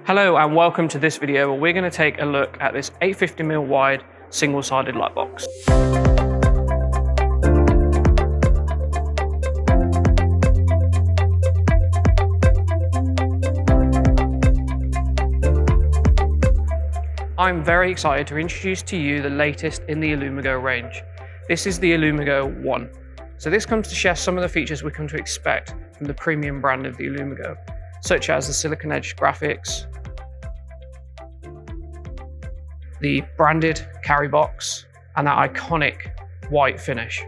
Hello and welcome to this video where we're going to take a look at this 850mm wide single-sided lightbox. I'm very excited to introduce to you the latest in the IllumiGo range. This is the IllumiGo One. So this comes to share some of the features we come to expect from the premium brand of the IllumiGo, such as the silicon edge graphics, the branded carry box, and that iconic white finish.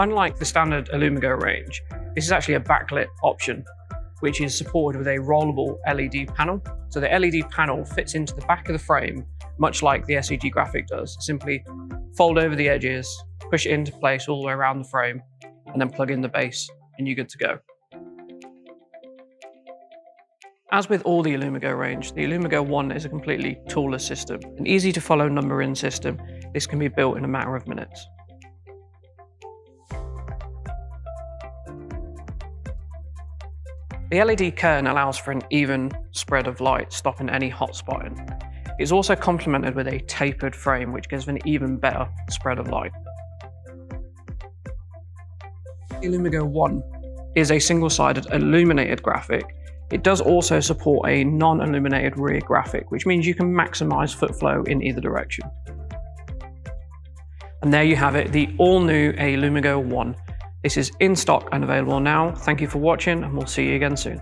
Unlike the standard IllumiGo range, this is actually a backlit option, which is supported with a rollable LED panel. So the LED panel fits into the back of the frame, much like the SEG graphic does. Simply fold over the edges, push it into place all the way around the frame, and then plug in the base, and you're good to go. As with all the IllumiGo range, the IllumiGo One is a completely toolless system, an easy to follow number-in system. This can be built in a matter of minutes. The LED curtain allows for an even spread of light, stopping any hot spotting. It's also complemented with a tapered frame, which gives an even better spread of light. The IllumiGo One is a single-sided illuminated graphic. It does also support a non-illuminated rear graphic, which means you can maximize foot flow in either direction. And there you have it, the all-new IllumiGo One. This is in stock and available now. Thank you for watching, and we'll see you again soon.